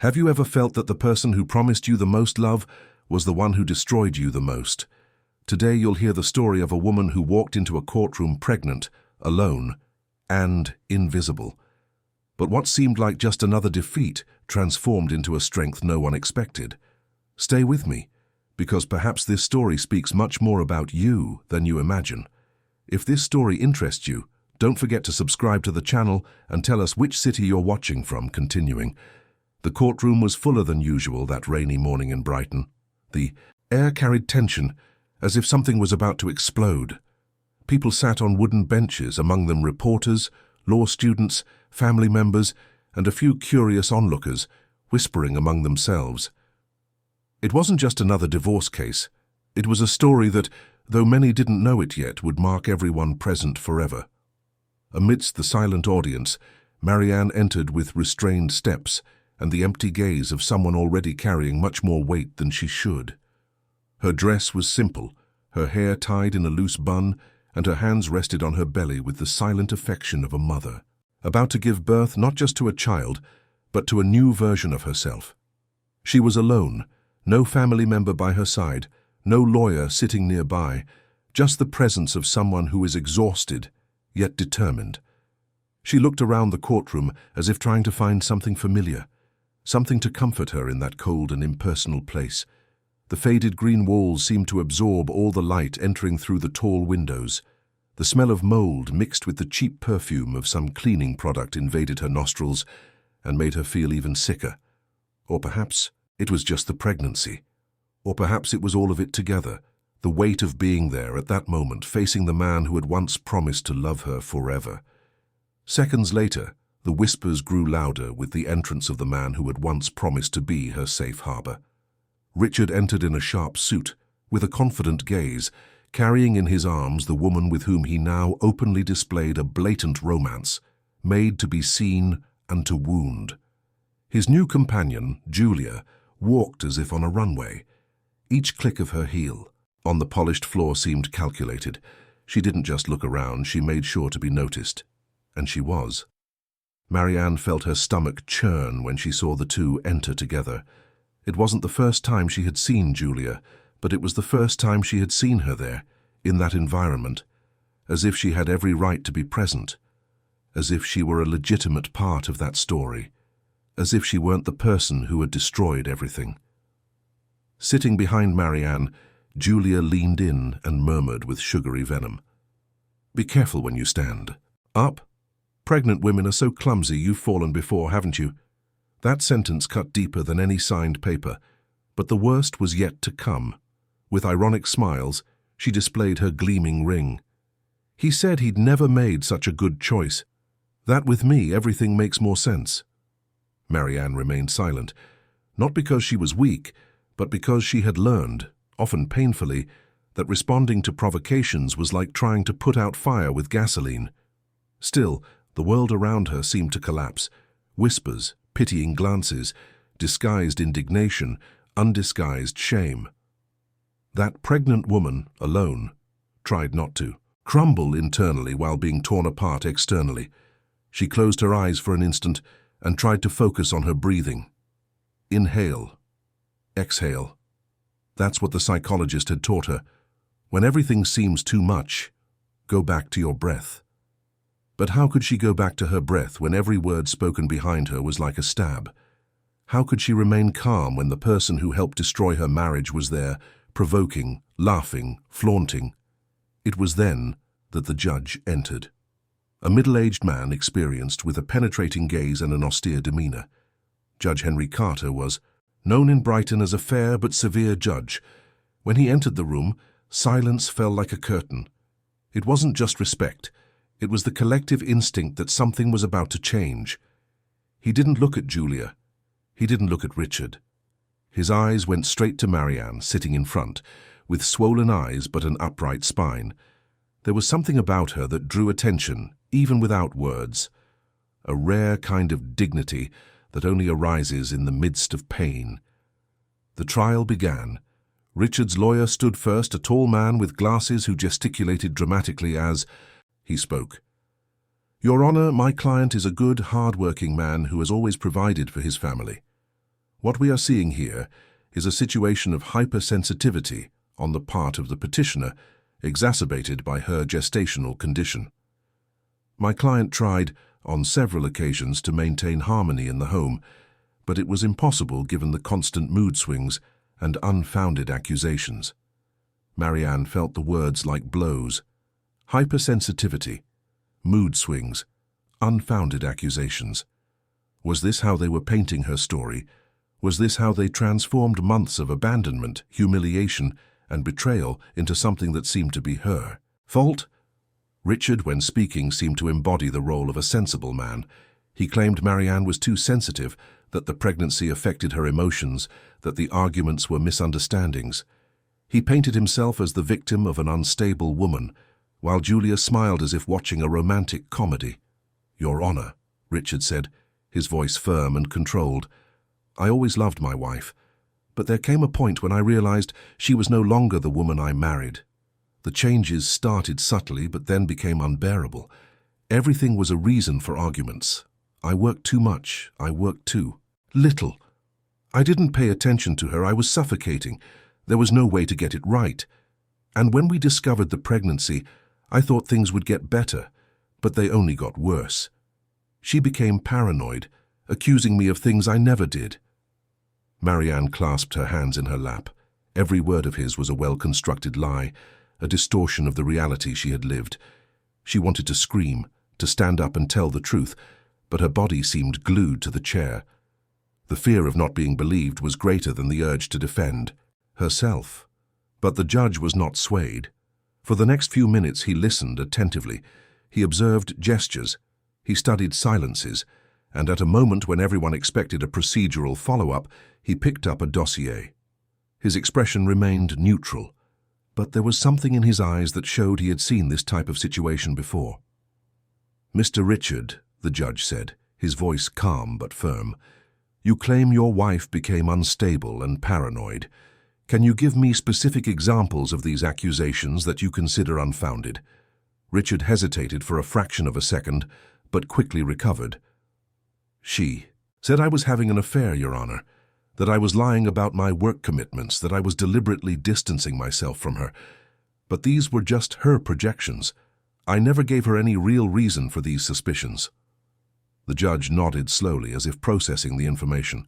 Have you ever felt that the person who promised you the most love was the one who destroyed you the most? Today you'll hear the story of a woman who walked into a courtroom pregnant, alone, and invisible. But what seemed like just another defeat transformed into a strength no one expected. Stay with me, because perhaps this story speaks much more about you than you imagine. If this story interests you, don't forget to subscribe to the channel and tell us which city you're watching from. Continuing. The courtroom was fuller than usual that rainy morning in Brighton. The air carried tension, as if something was about to explode. People sat on wooden benches, among them reporters, law students, family members, and a few curious onlookers, whispering among themselves. It wasn't just another divorce case. It was a story that, though many didn't know it yet, would mark everyone present forever. Amidst the silent audience, Marianne entered with restrained steps and the empty gaze of someone already carrying much more weight than she should. Her dress was simple, her hair tied in a loose bun, and her hands rested on her belly with the silent affection of a mother, about to give birth not just to a child, but to a new version of herself. She was alone, no family member by her side, no lawyer sitting nearby, just the presence of someone who is exhausted, yet determined. She looked around the courtroom as if trying to find something familiar, something to comfort her in that cold and impersonal place. The faded green walls seemed to absorb all the light entering through the tall windows. The smell of mold mixed with the cheap perfume of some cleaning product invaded her nostrils and made her feel even sicker. Or perhaps it was just the pregnancy. Or perhaps it was all of it together, the weight of being there at that moment, facing the man who had once promised to love her forever. Seconds later, the whispers grew louder with the entrance of the man who had once promised to be her safe harbor. Richard entered in a sharp suit, with a confident gaze, carrying in his arms the woman with whom he now openly displayed a blatant romance, made to be seen and to wound. His new companion, Julia, walked as if on a runway. Each click of her heel on the polished floor seemed calculated. She didn't just look around, she made sure to be noticed. And she was. Marianne felt her stomach churn when she saw the two enter together. It wasn't the first time she had seen Julia, but it was the first time she had seen her there, in that environment, as if she had every right to be present, as if she were a legitimate part of that story, as if she weren't the person who had destroyed everything. Sitting behind Marianne, Julia leaned in and murmured with sugary venom, "Be careful when you stand. Up? Pregnant women are so clumsy, you've fallen before, haven't you?" That sentence cut deeper than any signed paper, but the worst was yet to come. With ironic smiles, she displayed her gleaming ring. "He said he'd never made such a good choice. That with me, everything makes more sense." Marianne remained silent, not because she was weak, but because she had learned, often painfully, that responding to provocations was like trying to put out fire with gasoline. Still, the world around her seemed to collapse. Whispers, pitying glances, disguised indignation, undisguised shame. That pregnant woman, alone, tried not to crumble internally while being torn apart externally. She closed her eyes for an instant and tried to focus on her breathing. Inhale. Exhale. That's what the psychologist had taught her. When everything seems too much, go back to your breath. But how could she go back to her breath when every word spoken behind her was like a stab? How could she remain calm when the person who helped destroy her marriage was there, provoking, laughing, flaunting? It was then that the judge entered. A middle-aged man experienced with a penetrating gaze and an austere demeanor. Judge Henry Carter was known in Brighton as a fair but severe judge. When he entered the room, silence fell like a curtain. It wasn't just respect. It was the collective instinct that something was about to change. He didn't look at Julia. He didn't look at Richard. His eyes went straight to Marianne, sitting in front, with swollen eyes but an upright spine. There was something about her that drew attention, even without words. A rare kind of dignity that only arises in the midst of pain. The trial began. Richard's lawyer stood first, a tall man with glasses who gesticulated dramatically as he spoke. "Your Honor, my client is a good, hard-working man who has always provided for his family. What we are seeing here is a situation of hypersensitivity on the part of the petitioner, exacerbated by her gestational condition. My client tried, on several occasions, to maintain harmony in the home, but it was impossible given the constant mood swings and unfounded accusations. Marianne felt the words like blows. Hypersensitivity, mood swings, unfounded accusations. Was this how they were painting her story? Was this how they transformed months of abandonment, humiliation, and betrayal into something that seemed to be her fault? Richard, when speaking, seemed to embody the role of a sensible man. He claimed Marianne was too sensitive, that the pregnancy affected her emotions, that the arguments were misunderstandings. He painted himself as the victim of an unstable woman, while Julia smiled as if watching a romantic comedy. "Your Honor," Richard said, his voice firm and controlled, "I always loved my wife, but there came a point when I realized she was no longer the woman I married. The changes started subtly but then became unbearable. Everything was a reason for arguments. I worked too much, I worked too little. I didn't pay attention to her, I was suffocating. There was no way to get it right. And when we discovered the pregnancy, I thought things would get better, but they only got worse. She became paranoid, accusing me of things I never did." Marianne clasped her hands in her lap. Every word of his was a well-constructed lie, a distortion of the reality she had lived. She wanted to scream, to stand up and tell the truth, but her body seemed glued to the chair. The fear of not being believed was greater than the urge to defend herself. But the judge was not swayed. For the next few minutes he listened attentively. He observed gestures. He studied silences, and at a moment when everyone expected a procedural follow-up, he picked up a dossier. His expression remained neutral, but there was something in his eyes that showed he had seen this type of situation before. "Mr. Richard," the judge said, his voice calm but firm, "you claim your wife became unstable and paranoid. Can you give me specific examples of these accusations that you consider unfounded?" Richard hesitated for a fraction of a second, but quickly recovered. "She said I was having an affair, Your Honor, that I was lying about my work commitments, that I was deliberately distancing myself from her. But these were just her projections. I never gave her any real reason for these suspicions." The judge nodded slowly, as if processing the information.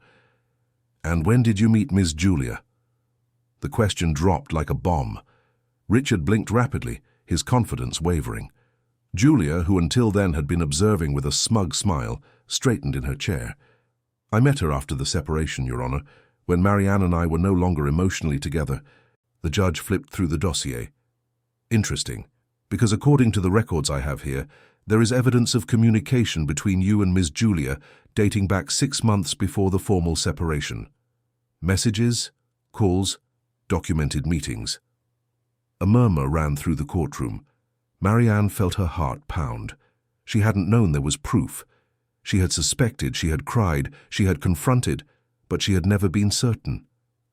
"And when did you meet Ms. Julia?" The question dropped like a bomb. Richard blinked rapidly, his confidence wavering. Julia, who until then had been observing with a smug smile, straightened in her chair. "I met her after the separation, Your Honor, when Marianne and I were no longer emotionally together." The judge flipped through the dossier. "Interesting, because according to the records I have here, there is evidence of communication between you and Ms. Julia dating back 6 months before the formal separation. Messages, calls, documented meetings." A murmur ran through the courtroom. Marianne felt her heart pound. She hadn't known there was proof. She had suspected, she had cried, she had confronted, but she had never been certain.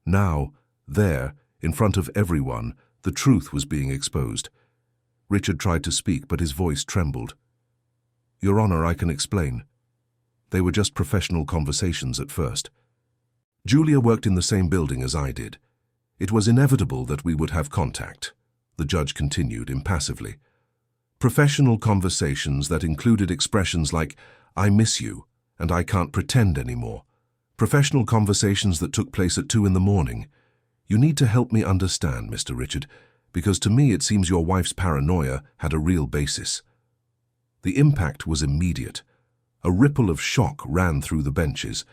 Now, there, in front of everyone, the truth was being exposed. Richard tried to speak, but his voice trembled. "Your Honor, I can explain. They were just professional conversations at first. Julia worked in the same building as I did. It was inevitable that we would have contact," the judge continued impassively. "Professional conversations that included expressions like, 'I miss you,' and 'I can't pretend anymore.' Professional conversations that took place at 2 in the morning. You need to help me understand, Mr. Richard, because to me it seems your wife's paranoia had a real basis." The impact was immediate. A ripple of shock ran through the benches.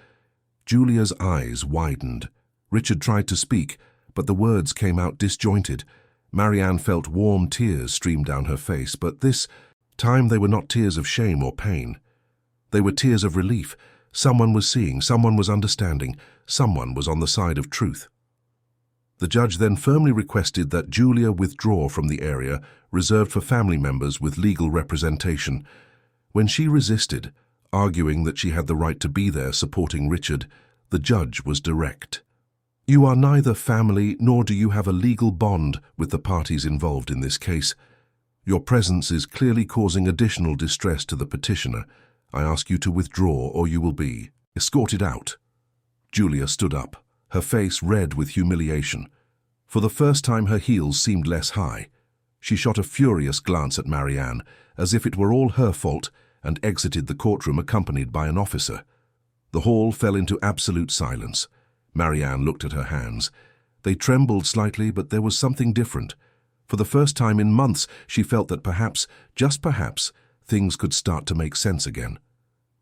Julia's eyes widened. Richard tried to speak, but the words came out disjointed. Marianne felt warm tears stream down her face, but this time they were not tears of shame or pain. They were tears of relief. Someone was seeing, someone was understanding, someone was on the side of truth. The judge then firmly requested that Julia withdraw from the area reserved for family members with legal representation. When she resisted, arguing that she had the right to be there supporting Richard, the judge was direct. "You are neither family nor do you have a legal bond with the parties involved in this case. Your presence is clearly causing additional distress to the petitioner. I ask you to withdraw or you will be escorted out." Julia stood up, her face red with humiliation. For the first time her heels seemed less high. She shot a furious glance at Marianne, as if it were all her fault, and exited the courtroom accompanied by an officer. The hall fell into absolute silence. Marianne looked at her hands. They trembled slightly, but there was something different. For the first time in months, she felt that perhaps, just perhaps, things could start to make sense again.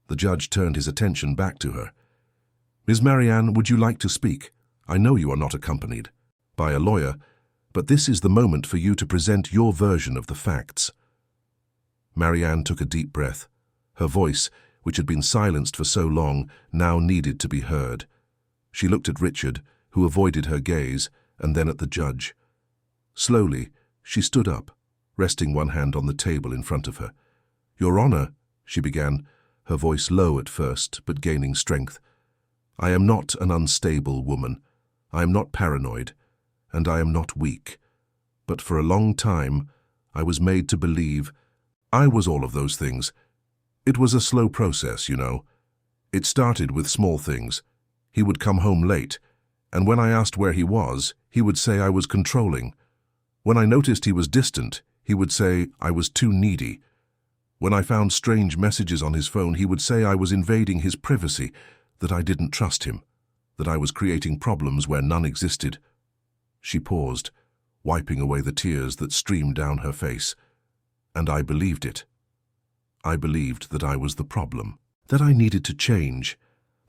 The judge turned his attention back to her. "Ms. Marianne, would you like to speak? I know you are not accompanied by a lawyer, but this is the moment for you to present your version of the facts." Marianne took a deep breath. Her voice, which had been silenced for so long, now needed to be heard. She looked at Richard, who avoided her gaze, and then at the judge. Slowly, she stood up, resting one hand on the table in front of her. "Your Honor," she began, her voice low at first, but gaining strength. "I am not an unstable woman. I am not paranoid, and I am not weak. But for a long time, I was made to believe I was all of those things. It was a slow process, you know. It started with small things. He would come home late, and when I asked where he was, he would say I was controlling. When I noticed he was distant, he would say I was too needy. When I found strange messages on his phone, he would say I was invading his privacy, that I didn't trust him, that I was creating problems where none existed." She paused, wiping away the tears that streamed down her face. "And I believed it. I believed that I was the problem, that I needed to change,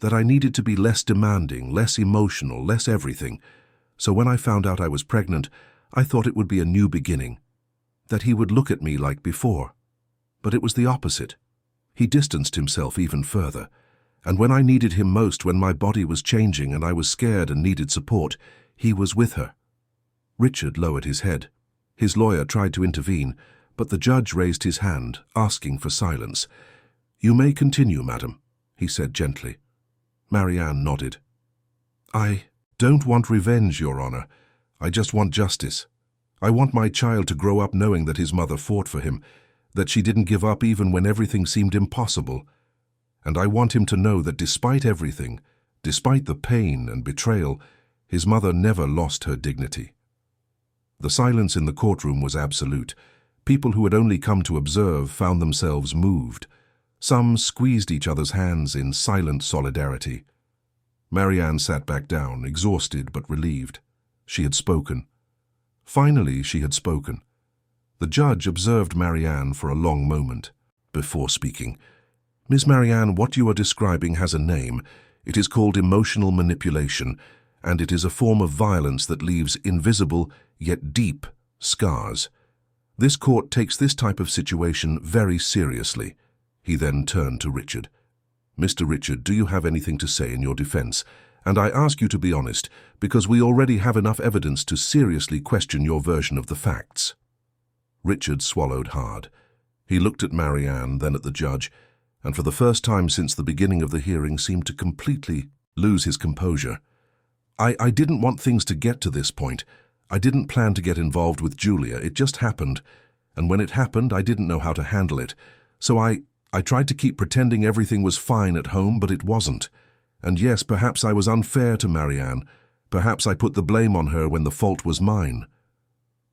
that I needed to be less demanding, less emotional, less everything. So when I found out I was pregnant, I thought it would be a new beginning, that he would look at me like before. But it was the opposite. He distanced himself even further. And when I needed him most, when my body was changing and I was scared and needed support, he was with her." Richard lowered his head. His lawyer tried to intervene, but the judge raised his hand, asking for silence. "You may continue, madam," he said gently. Marianne nodded. "I don't want revenge, Your Honor. I just want justice. I want my child to grow up knowing that his mother fought for him, that she didn't give up even when everything seemed impossible. And I want him to know that despite everything, despite the pain and betrayal, his mother never lost her dignity." The silence in the courtroom was absolute. People who had only come to observe found themselves moved. Some squeezed each other's hands in silent solidarity. Marianne sat back down, exhausted but relieved. She had spoken. Finally, she had spoken. The judge observed Marianne for a long moment before speaking. "Miss Marianne, what you are describing has a name. It is called emotional manipulation, and it is a form of violence that leaves invisible, yet deep, scars. This court takes this type of situation very seriously." He then turned to Richard. "Mr. Richard, do you have anything to say in your defense? And I ask you to be honest, because we already have enough evidence to seriously question your version of the facts." Richard swallowed hard. He looked at Marianne, then at the judge, and for the first time since the beginning of the hearing seemed to completely lose his composure. I didn't want things to get to this point. I didn't plan to get involved with Julia. It just happened. And when it happened, I didn't know how to handle it. So I tried to keep pretending everything was fine at home, but it wasn't. And yes, perhaps I was unfair to Marianne. Perhaps I put the blame on her when the fault was mine."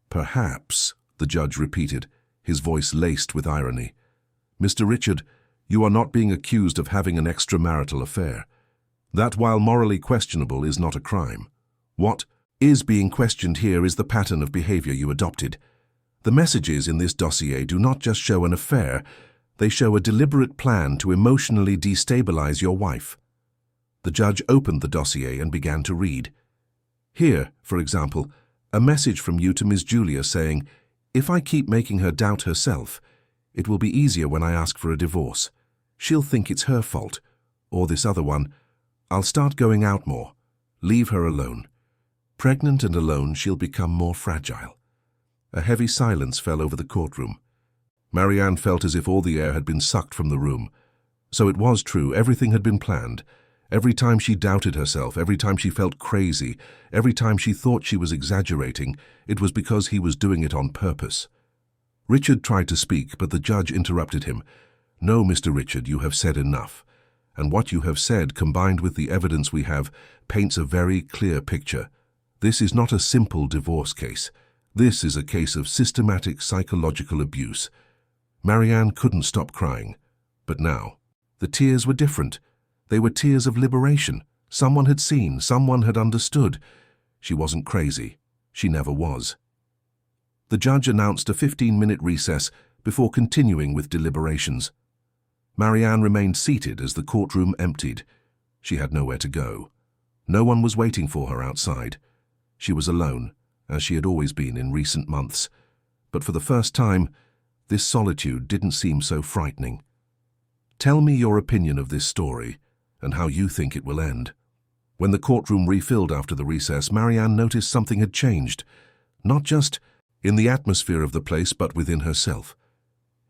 "Perhaps," the judge repeated, his voice laced with irony. "Mr. Richard, you are not being accused of having an extramarital affair. That, while morally questionable, is not a crime. What is being questioned here is the pattern of behavior you adopted. The messages in this dossier do not just show an affair, they show a deliberate plan to emotionally destabilize your wife." The judge opened the dossier and began to read. Here, for example, a message from you to Miss Julia saying, "If I keep making her doubt herself, it will be easier when I ask for a divorce. She'll think it's her fault." Or this other one, "I'll start going out more. Leave her alone. Pregnant and alone, she'll become more fragile." A heavy silence fell over the courtroom. Marianne felt as if all the air had been sucked from the room. So it was true, everything had been planned. Every time she doubted herself, every time she felt crazy, every time she thought she was exaggerating, it was because he was doing it on purpose. Richard tried to speak, but the judge interrupted him. "No, Mr. Richard, you have said enough. and what you have said, combined with the evidence we have, paints a very clear picture. This is not a simple divorce case. This is a case of systematic psychological abuse. Marianne couldn't stop crying. But now, the tears were different. They were tears of liberation. Someone had seen, someone had understood. She wasn't crazy. She never was. The judge announced a 15-minute recess before continuing with deliberations. Marianne remained seated as the courtroom emptied. She had nowhere to go. No one was waiting for her outside. She was alone, as she had always been in recent months. But for the first time, this solitude didn't seem so frightening. Tell me your opinion of this story, and how you think it will end. When the courtroom refilled after the recess, Marianne noticed something had changed, not just in the atmosphere of the place, but within herself.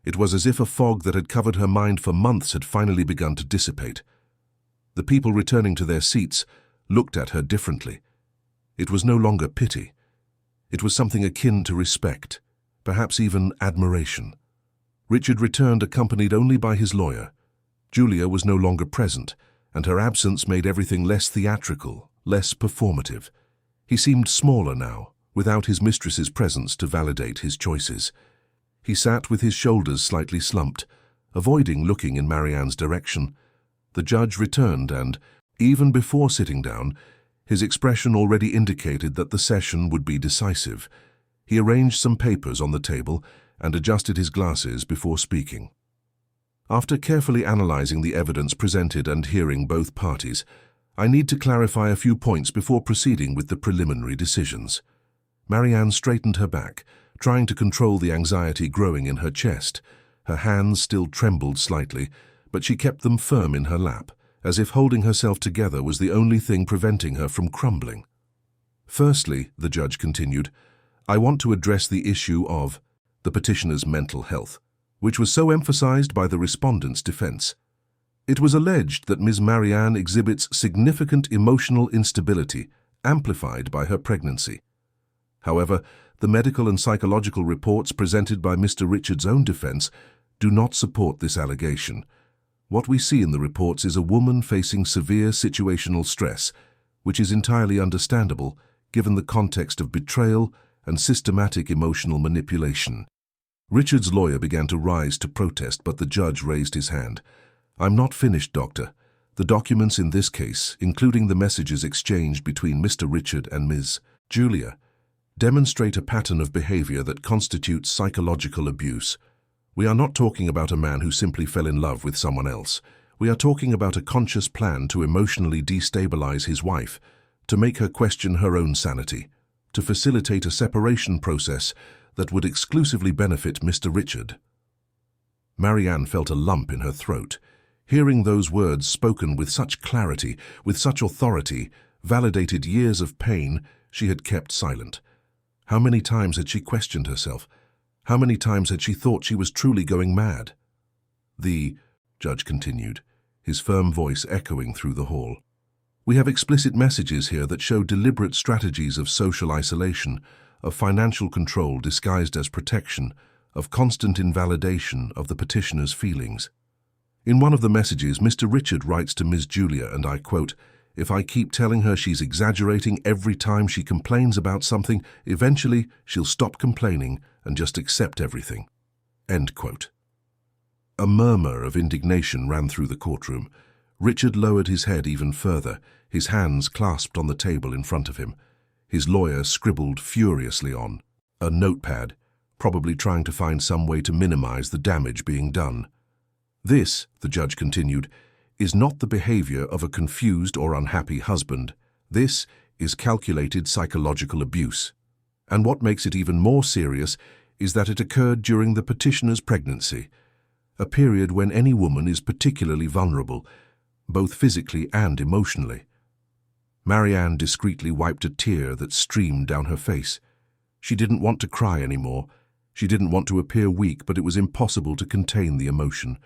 It was as if a fog that had covered her mind for months had finally begun to dissipate. The people returning to their seats looked at her differently. It was no longer pity. It was something akin to respect, perhaps even admiration. Richard returned accompanied only by his lawyer. Julia was no longer present, and her absence made everything less theatrical, less performative. He seemed smaller now, without his mistress's presence to validate his choices. He sat with his shoulders slightly slumped, avoiding looking in Marianne's direction. The judge returned and, even before sitting down, his expression already indicated that the session would be decisive. He arranged some papers on the table and adjusted his glasses before speaking. After carefully analyzing the evidence presented and hearing both parties, I need to clarify a few points before proceeding with the preliminary decisions. Marianne straightened her back, trying to control the anxiety growing in her chest. Her hands still trembled slightly, but she kept them firm in her lap, as if holding herself together was the only thing preventing her from crumbling. Firstly, the judge continued, I want to address the issue of the petitioner's mental health, which was so emphasized by the respondent's defense. It was alleged that Ms. Marianne exhibits significant emotional instability, amplified by her pregnancy. However, the medical and psychological reports presented by Mr. Richard's own defense do not support this allegation. What we see in the reports is a woman facing severe situational stress, which is entirely understandable given the context of betrayal and systematic emotional manipulation. Richard's lawyer began to rise to protest, but the judge raised his hand. I'm not finished, doctor. The documents in this case, including the messages exchanged between Mr. Richard and Ms. Julia, demonstrate a pattern of behavior that constitutes psychological abuse. We are not talking about a man who simply fell in love with someone else. We are talking about a conscious plan to emotionally destabilize his wife, to make her question her own sanity, to facilitate a separation process that would exclusively benefit Mr. Richard. Marianne felt a lump in her throat. Hearing those words spoken with such clarity, with such authority, validated years of pain, she had kept silent. How many times had she questioned herself? How many times had she thought she was truly going mad? The judge continued, his firm voice echoing through the hall. We have explicit messages here that show deliberate strategies of social isolation, of financial control disguised as protection, of constant invalidation of the petitioner's feelings. In one of the messages, Mr. Richard writes to Ms. Julia, and I quote, If I keep telling her she's exaggerating every time she complains about something, eventually she'll stop complaining and just accept everything. End quote. A murmur of indignation ran through the courtroom. Richard lowered his head even further, his hands clasped on the table in front of him. His lawyer scribbled furiously on a notepad, probably trying to find some way to minimize the damage being done. This, the judge continued, is not the behavior of a confused or unhappy husband. This is calculated psychological abuse. And what makes it even more serious is that it occurred during the petitioner's pregnancy, a period when any woman is particularly vulnerable, both physically and emotionally. Marianne discreetly wiped a tear that streamed down her face. She didn't want to cry anymore. She didn't want to appear weak, but it was impossible to contain the emotion.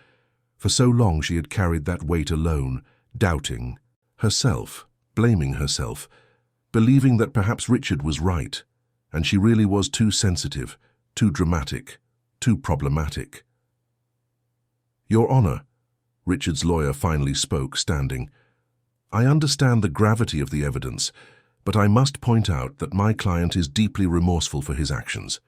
For so long she had carried that weight alone, doubting herself, blaming herself, believing that perhaps Richard was right, and she really was too sensitive, too dramatic, too problematic. Your Honor, Richard's lawyer finally spoke, standing. "I understand the gravity of the evidence, but I must point out that my client is deeply remorseful for his actions.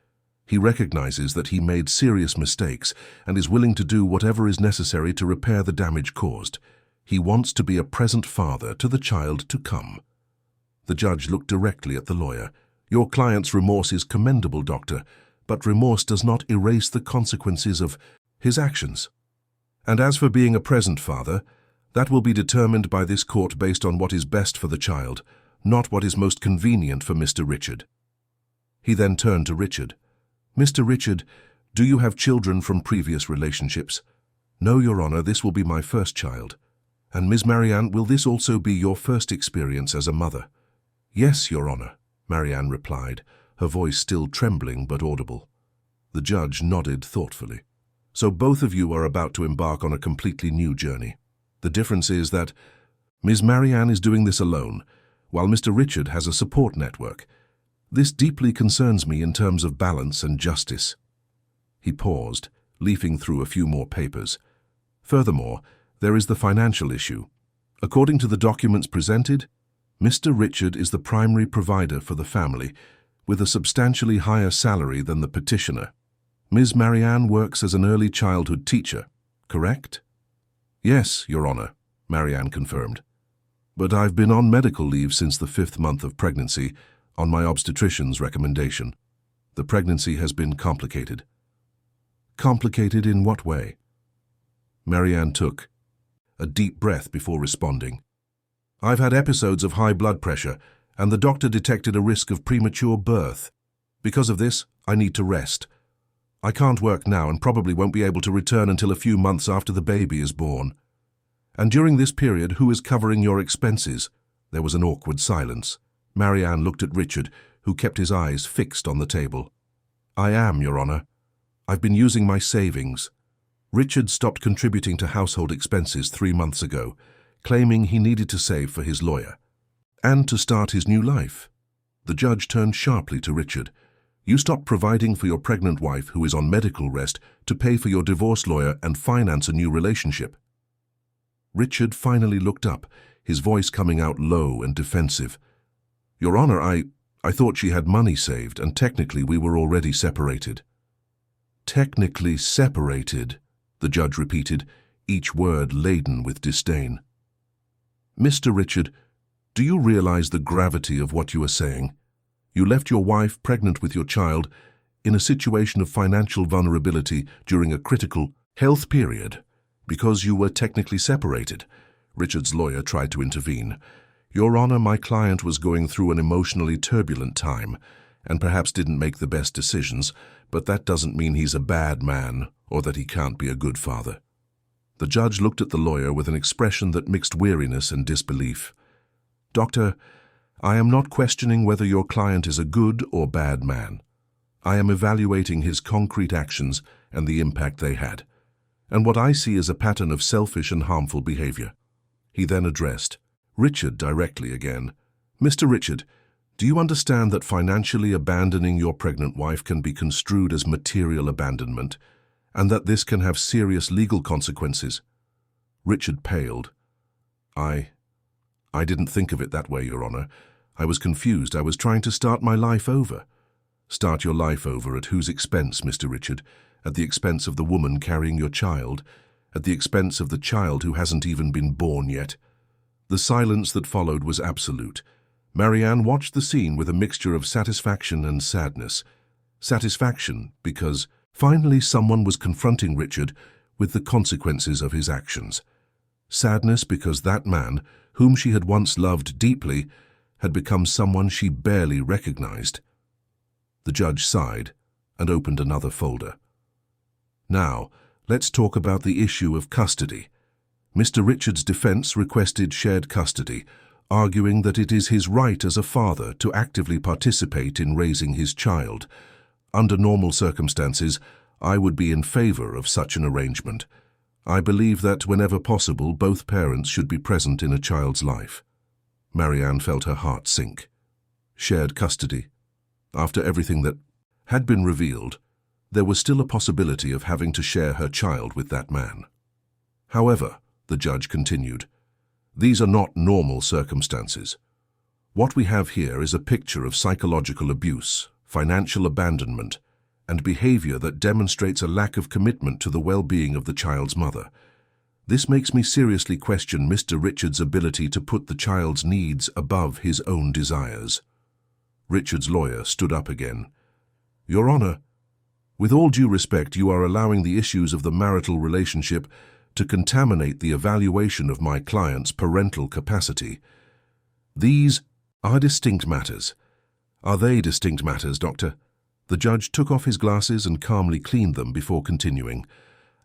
He recognizes that he made serious mistakes and is willing to do whatever is necessary to repair the damage caused. He wants to be a present father to the child to come." The judge looked directly at the lawyer. "Your client's remorse is commendable, doctor, but remorse does not erase the consequences of his actions. And as for being a present father, that will be determined by this court based on what is best for the child, not what is most convenient for Mr. Richard." He then turned to Richard. "Mr. Richard, do you have children from previous relationships?" "No, Your Honor, this will be my first child." "And Ms. Marianne, will this also be your first experience as a mother?" "Yes, Your Honor," Marianne replied, her voice still trembling but audible. The judge nodded thoughtfully. "So both of you are about to embark on a completely new journey. The difference is that Ms. Marianne is doing this alone, while Mr. Richard has a support network. This deeply concerns me in terms of balance and justice." He paused, leafing through a few more papers. "Furthermore, there is the financial issue. According to the documents presented, Mr. Richard is the primary provider for the family, with a substantially higher salary than the petitioner. Ms. Marianne works as an early childhood teacher, correct?" "Yes, Your Honor," Marianne confirmed. "But I've been on medical leave since the 5th month of pregnancy, on my obstetrician's recommendation. The pregnancy has been complicated." "Complicated in what way?" Marianne took a deep breath before responding. "I've had episodes of high blood pressure, and the doctor detected a risk of premature birth. Because of this, I need to rest. I can't work now and probably won't be able to return until a few months after the baby is born. And during this period, who is covering your expenses?" There was an awkward silence. Marianne looked at Richard, who kept his eyes fixed on the table. "I am, Your Honor. I've been using my savings." Richard stopped contributing to household expenses 3 months ago, claiming he needed to save for his lawyer and to start his new life. The judge turned sharply to Richard. "You stopped providing for your pregnant wife, who is on medical rest, to pay for your divorce lawyer and finance a new relationship." Richard finally looked up, his voice coming out low and defensive. "Your Honor, I thought she had money saved, and technically we were already separated." "Technically separated," the judge repeated, each word laden with disdain. "Mr. Richard, do you realize the gravity of what you are saying? You left your wife pregnant with your child in a situation of financial vulnerability during a critical health period because you were technically separated." Richard's lawyer tried to intervene. "Your Honor, my client was going through an emotionally turbulent time and perhaps didn't make the best decisions, but that doesn't mean he's a bad man or that he can't be a good father." The judge looked at the lawyer with an expression that mixed weariness and disbelief. "Doctor, I am not questioning whether your client is a good or bad man. I am evaluating his concrete actions and the impact they had, and what I see is a pattern of selfish and harmful behavior." He then addressed Richard directly again. "Mr. Richard, do you understand that financially abandoning your pregnant wife can be construed as material abandonment, and that this can have serious legal consequences?" Richard paled. I didn't think of it that way, Your Honor. I was confused. I was trying to start my life over." "Start your life over at whose expense, Mr. Richard? At the expense of the woman carrying your child? At the expense of the child who hasn't even been born yet?" The silence that followed was absolute. Marianne watched the scene with a mixture of satisfaction and sadness. Satisfaction because finally someone was confronting Richard with the consequences of his actions. Sadness because that man, whom she had once loved deeply, had become someone she barely recognized. The judge sighed and opened another folder. "Now, let's talk about the issue of custody." Mr. Richard's defense requested shared custody, arguing that it is his right as a father to actively participate in raising his child. Under normal circumstances, I would be in favor of such an arrangement. I believe that whenever possible, both parents should be present in a child's life. Marianne felt her heart sink. Shared custody. After everything that had been revealed, there was still a possibility of having to share her child with that man. However, the judge continued. These are not normal circumstances. What we have here is a picture of psychological abuse, financial abandonment, and behavior that demonstrates a lack of commitment to the well-being of the child's mother. This makes me seriously question Mr. Richard's ability to put the child's needs above his own desires. Richard's lawyer stood up again. Your Honor, with all due respect, you are allowing the issues of the marital relationship to contaminate the evaluation of my client's parental capacity. These are distinct matters. Are they distinct matters, Doctor? The judge took off his glasses and calmly cleaned them before continuing.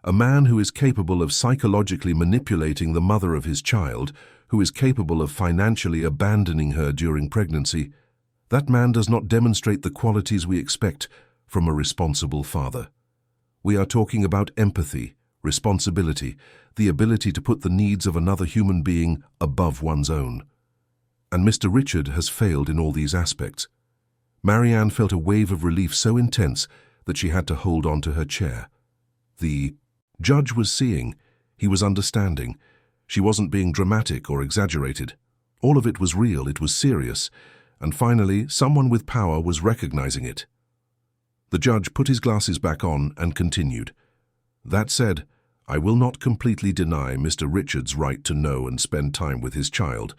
A man who is capable of psychologically manipulating the mother of his child, who is capable of financially abandoning her during pregnancy, that man does not demonstrate the qualities we expect from a responsible father. We are talking about empathy, responsibility, the ability to put the needs of another human being above one's own. And Mr. Richard has failed in all these aspects. Marianne felt a wave of relief so intense that she had to hold on to her chair. The judge was seeing, he was understanding. She wasn't being dramatic or exaggerated. All of it was real, it was serious, and finally someone with power was recognizing it. The judge put his glasses back on and continued. That said, I will not completely deny Mr. Richard's right to know and spend time with his child,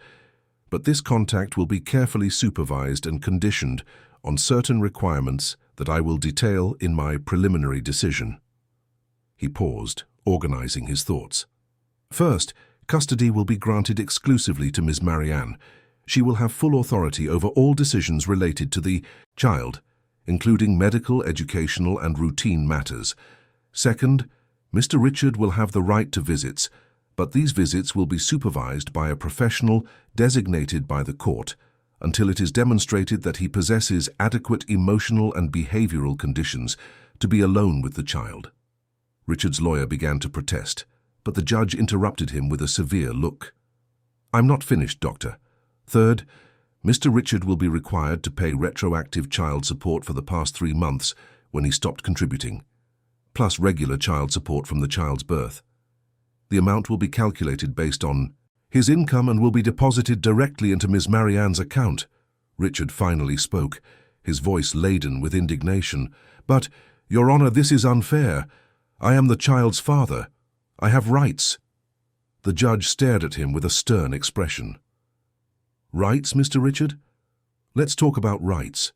but this contact will be carefully supervised and conditioned on certain requirements that I will detail in my preliminary decision. He paused, organizing his thoughts. First, custody will be granted exclusively to Ms. Marianne. She will have full authority over all decisions related to the child, including medical, educational, and routine matters. Second, Mr. Richard will have the right to visits, but these visits will be supervised by a professional designated by the court until it is demonstrated that he possesses adequate emotional and behavioral conditions to be alone with the child. Richard's lawyer began to protest, but the judge interrupted him with a severe look. I'm not finished, Doctor. Third, Mr. Richard will be required to pay retroactive child support for the past 3 months when he stopped contributing, plus regular child support from the child's birth. The amount will be calculated based on his income and will be deposited directly into Ms. Marianne's account. Richard finally spoke, his voice laden with indignation. But, Your Honor, this is unfair. I am the child's father. I have rights. The judge stared at him with a stern expression. Rights, Mr. Richard? Let's talk about rights.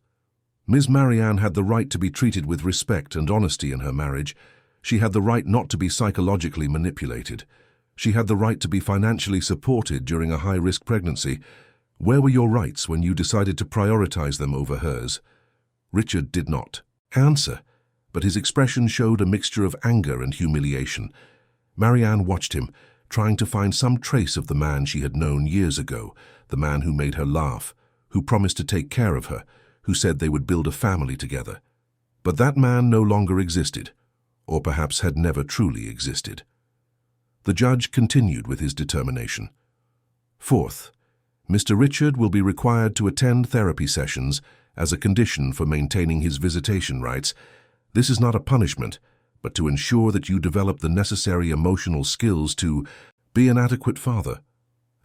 Ms. Marianne had the right to be treated with respect and honesty in her marriage. She had the right not to be psychologically manipulated. She had the right to be financially supported during a high-risk pregnancy. Where were your rights when you decided to prioritize them over hers? Richard did not answer, but his expression showed a mixture of anger and humiliation. Marianne watched him, trying to find some trace of the man she had known years ago, the man who made her laugh, who promised to take care of her, who said they would build a family together. But that man no longer existed, or perhaps had never truly existed. The judge continued with his determination. Fourth, Mr. Richard will be required to attend therapy sessions as a condition for maintaining his visitation rights. This is not a punishment, but to ensure that you develop the necessary emotional skills to be an adequate father.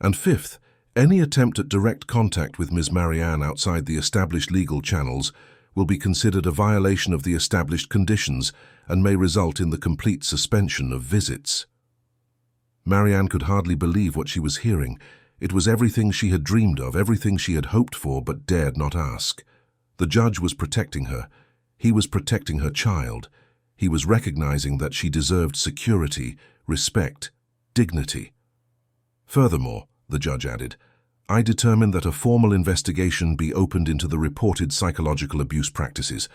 And fifth, any attempt at direct contact with Ms. Marianne outside the established legal channels will be considered a violation of the established conditions and may result in the complete suspension of visits. Marianne could hardly believe what she was hearing. It was everything she had dreamed of, everything she had hoped for but dared not ask. The judge was protecting her. He was protecting her child. He was recognizing that she deserved security, respect, dignity. Furthermore, the judge added, I determine that a formal investigation be opened into the reported psychological abuse practices.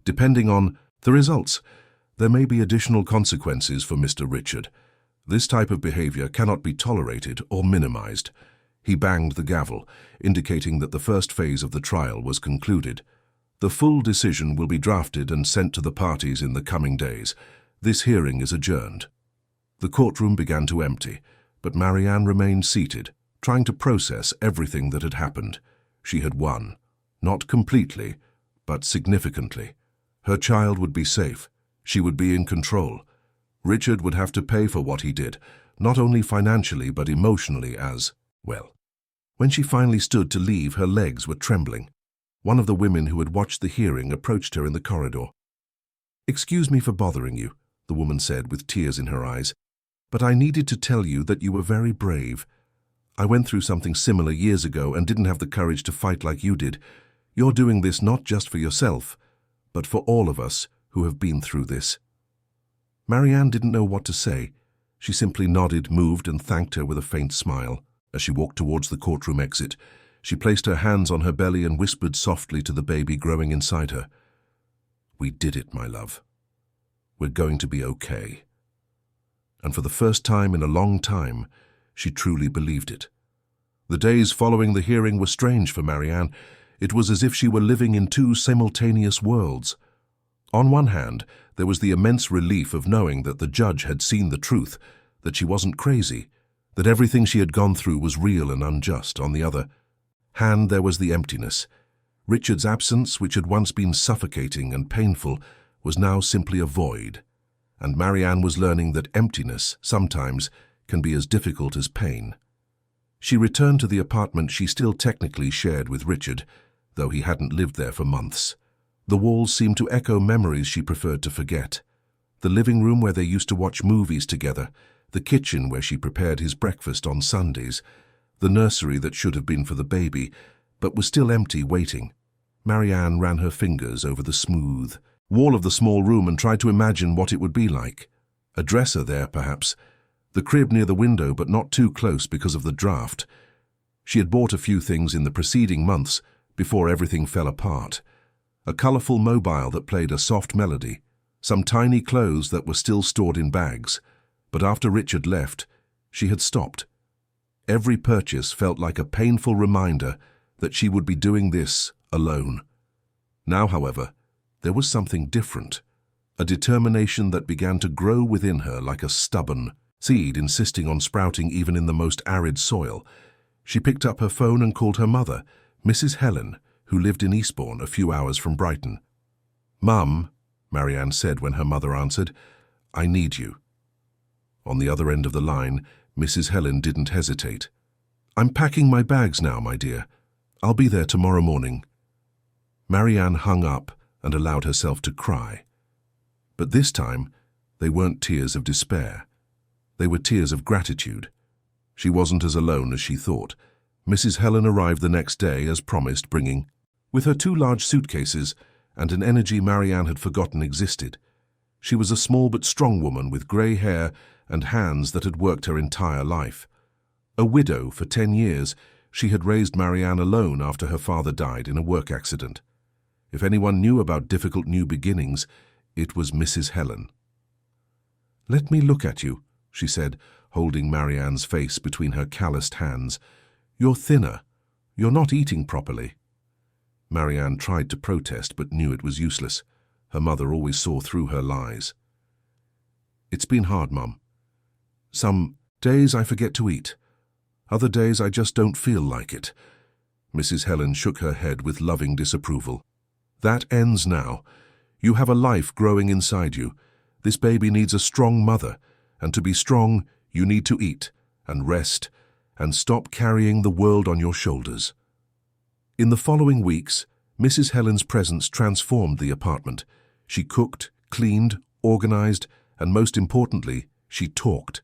Depending on the results, there may be additional consequences for Mr. Richard. This type of behavior cannot be tolerated or minimized. He banged the gavel, indicating that the first phase of the trial was concluded. The full decision will be drafted and sent to the parties in the coming days. This hearing is adjourned. The courtroom began to empty, but Marianne remained seated, trying to process everything that had happened. She had won. Not completely, but significantly. Her child would be safe. She would be in control. Richard would have to pay for what he did, not only financially but emotionally as well. When she finally stood to leave, her legs were trembling. One of the women who had watched the hearing approached her in the corridor. "Excuse me for bothering you," the woman said with tears in her eyes, "but I needed to tell you that you were very brave. I went through something similar years ago and didn't have the courage to fight like you did. You're doing this not just for yourself, but for all of us who have been through this." Marianne didn't know what to say. She simply nodded, moved, and thanked her with a faint smile. As she walked towards the courtroom exit, she placed her hands on her belly and whispered softly to the baby growing inside her, "We did it, my love. We're going to be okay." And for the first time in a long time, she truly believed it. The days following the hearing were strange for Marianne. It was as if she were living in two simultaneous worlds. On one hand, there was the immense relief of knowing that the judge had seen the truth, that she wasn't crazy, that everything she had gone through was real and unjust. On the other hand, there was the emptiness. Richard's absence, which had once been suffocating and painful, was now simply a void. And Marianne was learning that emptiness sometimes can be as difficult as pain. She returned to the apartment she still technically shared with Richard, though he hadn't lived there for months. The walls seemed to echo memories she preferred to forget. The living room where they used to watch movies together, the kitchen where she prepared his breakfast on Sundays, the nursery that should have been for the baby, but was still empty, waiting. Marianne ran her fingers over the smooth wall of the small room and tried to imagine what it would be like. A dresser there, perhaps. The crib near the window, but not too close because of the draft. She had bought a few things in the preceding months before everything fell apart. A colourful mobile that played a soft melody, some tiny clothes that were still stored in bags. But after Richard left, she had stopped. Every purchase felt like a painful reminder that she would be doing this alone. Now, however, there was something different, a determination that began to grow within her like a stubborn seed insisting on sprouting even in the most arid soil. She picked up her phone and called her mother, Mrs. Helen, who lived in Eastbourne, a few hours from Brighton. "Mum," Marianne said when her mother answered, "I need you." On the other end of the line, Mrs. Helen didn't hesitate. "I'm packing my bags now, my dear. I'll be there tomorrow morning." Marianne hung up and allowed herself to cry. But this time, they weren't tears of despair. They were tears of gratitude. She wasn't as alone as she thought. Mrs. Helen arrived the next day, as promised, bringing with her 2 large suitcases and an energy Marianne had forgotten existed. She was a small but strong woman with grey hair and hands that had worked her entire life. A widow for 10 years, she had raised Marianne alone after her father died in a work accident. If anyone knew about difficult new beginnings, it was Mrs. Helen. "Let me look at you," she said, holding Marianne's face between her calloused hands. "You're thinner. You're not eating properly." Marianne tried to protest but knew it was useless. Her mother always saw through her lies. "It's been hard, Mum. Some days I forget to eat. Other days I just don't feel like it." Mrs. Helen shook her head with loving disapproval. "That ends now. You have a life growing inside you. This baby needs a strong mother, and to be strong, you need to eat and rest and stop carrying the world on your shoulders." In the following weeks, Mrs. Helen's presence transformed the apartment. She cooked, cleaned, organized, and most importantly, she talked.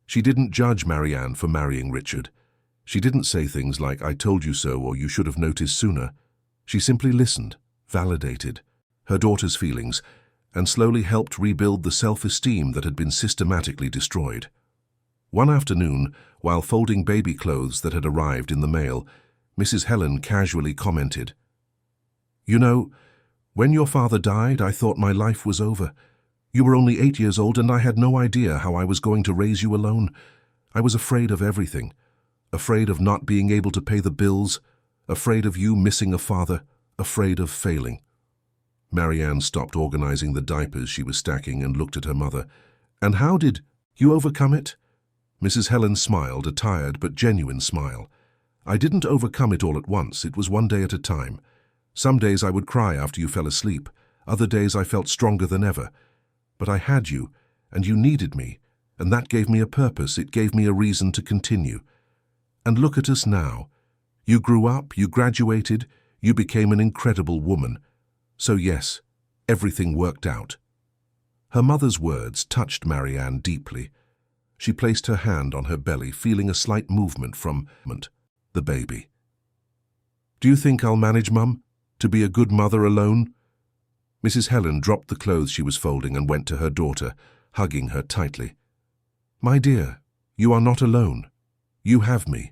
She didn't judge Marianne for marrying Richard. She didn't say things like, "I told you so," or "You should have noticed sooner." She simply listened, validated her daughter's feelings, and slowly helped rebuild the self-esteem that had been systematically destroyed. One afternoon, while folding baby clothes that had arrived in the mail, Mrs. Helen casually commented, "You know, when your father died, I thought my life was over. You were only 8 years old and I had no idea how I was going to raise you alone. I was afraid of everything. Afraid of not being able to pay the bills, afraid of you missing a father, afraid of failing." Marianne stopped organizing the diapers she was stacking and looked at her mother. "And how did you overcome it?" Mrs. Helen smiled, a tired but genuine smile. "I didn't overcome it all at once. It was one day at a time. Some days I would cry after you fell asleep. Other days I felt stronger than ever. But I had you, and you needed me, And that gave me a purpose, it gave me a reason to continue. And look at us now. You grew up, you graduated, you became an incredible woman. So yes, everything worked out." Her mother's words touched Marianne deeply. She placed her hand on her belly, feeling a slight movement from the baby. "Do you think I'll manage, Mum, to be a good mother alone?" Mrs. Helen dropped the clothes she was folding and went to her daughter, hugging her tightly. "My dear, you are not alone. You have me.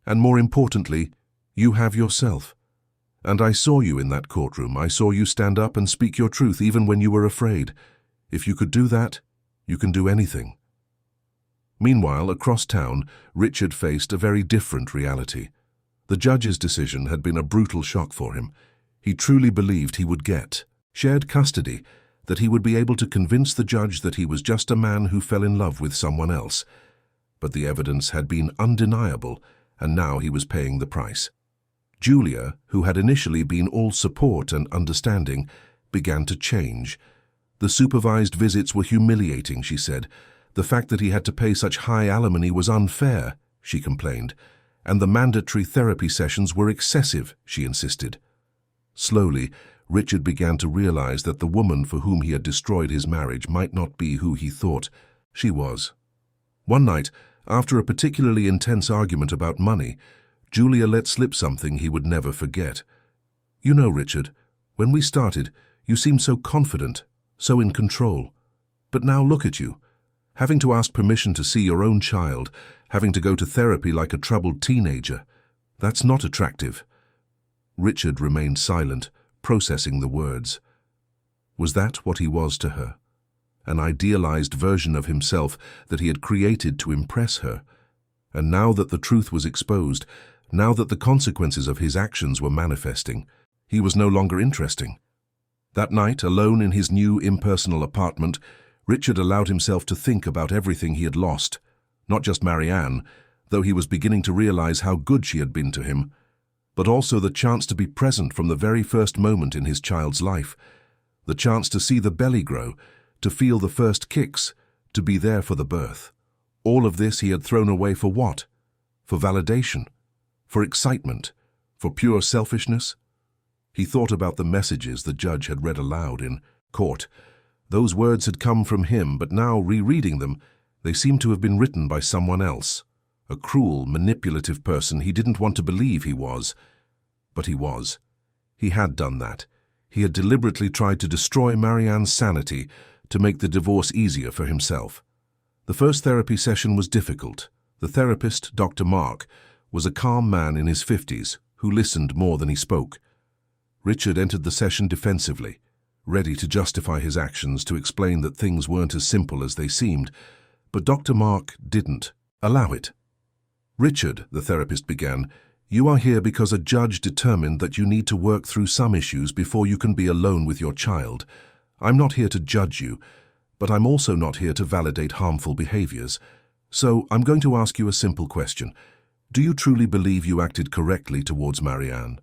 And more importantly, you have yourself. And I saw you in that courtroom. I saw you stand up and speak your truth even when you were afraid. If you could do that, you can do anything." Meanwhile, across town, Richard faced a very different reality. The judge's decision had been a brutal shock for him. He truly believed he would get shared custody, that he would be able to convince the judge that he was just a man who fell in love with someone else. But the evidence had been undeniable, and now he was paying the price. Julia, who had initially been all support and understanding, began to change. The supervised visits were humiliating, she said. The fact that he had to pay such high alimony was unfair, she complained, and the mandatory therapy sessions were excessive, she insisted. Slowly, Richard began to realize that the woman for whom he had destroyed his marriage might not be who he thought she was. One night, after a particularly intense argument about money, Julia let slip something he would never forget. "You know, Richard, when we started, you seemed so confident, so in control. But now look at you, having to ask permission to see your own child, having to go to therapy like a troubled teenager. That's not attractive." Richard remained silent, processing the words. Was that what he was to her? An idealized version of himself that he had created to impress her? And now that the truth was exposed, now that the consequences of his actions were manifesting, he was no longer interesting. That night, alone in his new impersonal apartment, Richard allowed himself to think about everything he had lost. Not just Marianne, though he was beginning to realize how good she had been to him, but also the chance to be present from the very first moment in his child's life, the chance to see the belly grow, to feel the first kicks, to be there for the birth. All of this he had thrown away for what? For validation? For excitement? For pure selfishness? He thought about the messages the judge had read aloud in court. Those words had come from him, but now, rereading them, they seemed to have been written by someone else. A cruel, manipulative person he didn't want to believe he was. But he was. He had done that. He had deliberately tried to destroy Marianne's sanity to make the divorce easier for himself. The first therapy session was difficult. The therapist, Dr. Mark, was a calm man in his 50s who listened more than he spoke. Richard entered the session defensively, ready to justify his actions, to explain that things weren't as simple as they seemed, but Dr. Mark didn't allow it. "Richard," the therapist began, "you are here because a judge determined that you need to work through some issues before you can be alone with your child. I'm not here to judge you, but I'm also not here to validate harmful behaviors. So I'm going to ask you a simple question. Do you truly believe you acted correctly towards Marianne?"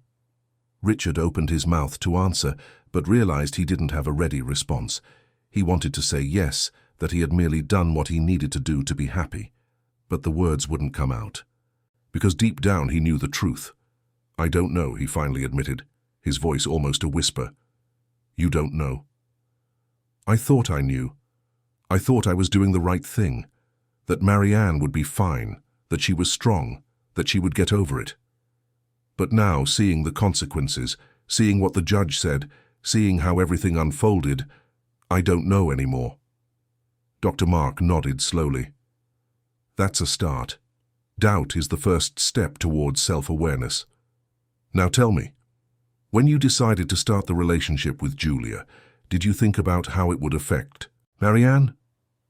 Richard opened his mouth to answer, but realized he didn't have a ready response. He wanted to say yes, that he had merely done what he needed to do to be happy. But the words wouldn't come out. Because deep down he knew the truth. "I don't know," he finally admitted, his voice almost a whisper. "You don't know?" "I thought I knew. I thought I was doing the right thing. That Marianne would be fine, that she was strong, that she would get over it. But now, seeing the consequences, seeing what the judge said, seeing how everything unfolded, I don't know anymore." Dr. Mark nodded slowly. "That's a start. Doubt is the first step towards self-awareness. Now tell me, when you decided to start the relationship with Julia, did you think about how it would affect Marianne?"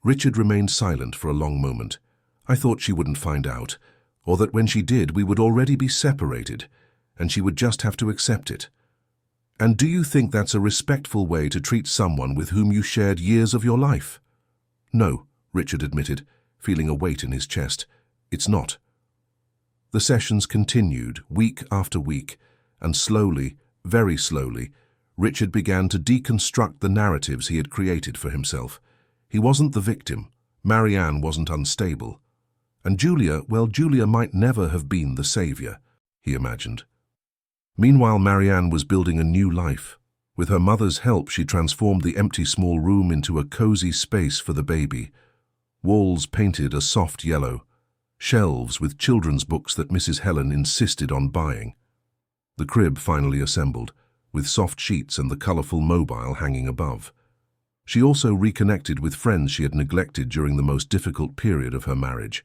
Richard remained silent for a long moment. "I thought she wouldn't find out, or that when she did we would already be separated, and she would just have to accept it. And do you think that's a respectful way to treat someone with whom you shared years of your life?" "No," Richard admitted, feeling a weight in his chest. "It's not." The sessions continued, week after week, and slowly, very slowly, Richard began to deconstruct the narratives he had created for himself. He wasn't the victim, Marianne wasn't unstable. And Julia, well, Julia might never have been the savior, he imagined. Meanwhile, Marianne was building a new life. With her mother's help, she transformed the empty small room into a cozy space for the baby. Walls painted a soft yellow. Shelves with children's books that Mrs. Helen insisted on buying. The crib finally assembled, with soft sheets and the colourful mobile hanging above. She also reconnected with friends she had neglected during the most difficult period of her marriage.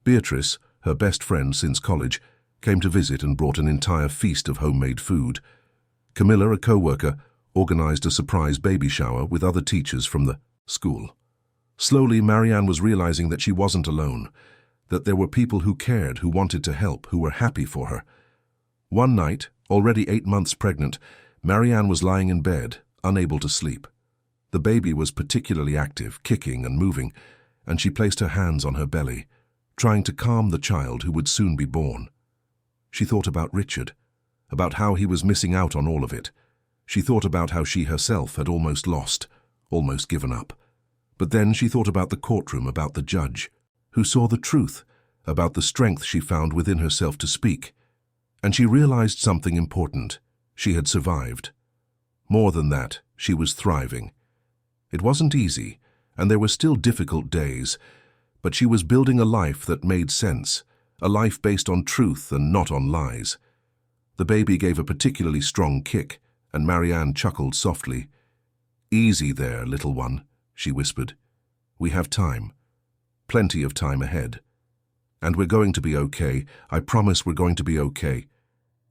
Beatrice, her best friend since college, came to visit and brought an entire feast of homemade food. Camilla, a co-worker, organised a surprise baby shower with other teachers from the school. Slowly, Marianne was realising that she wasn't alone, that there were people who cared, who wanted to help, who were happy for her. One night, already 8 months pregnant, Marianne was lying in bed, unable to sleep. The baby was particularly active, kicking and moving, and she placed her hands on her belly, trying to calm the child who would soon be born. She thought about Richard, about how he was missing out on all of it. She thought about how she herself had almost lost, almost given up. But then she thought about the courtroom, about the judge, who saw the truth, about the strength she found within herself to speak. And she realized something important. She had survived. More than that, she was thriving. It wasn't easy, and there were still difficult days, but she was building a life that made sense, a life based on truth and not on lies. The baby gave a particularly strong kick, and Marianne chuckled softly. "Easy there, little one," she whispered. "We have time. Plenty of time ahead. And we're going to be okay. I promise we're going to be okay."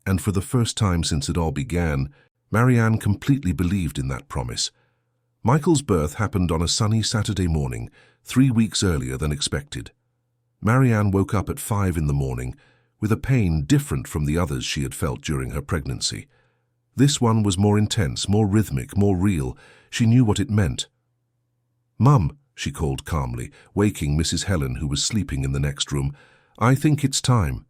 And for the first time since it all began, Marianne completely believed in that promise. Michael's birth happened on a sunny Saturday morning, 3 weeks earlier than expected. Marianne woke up at 5 in the morning with a pain different from the others she had felt during her pregnancy. This one was more intense, more rhythmic, more real. She knew what it meant. "Mum," she called calmly, waking Mrs. Helen, who was sleeping in the next room. "I think it's time."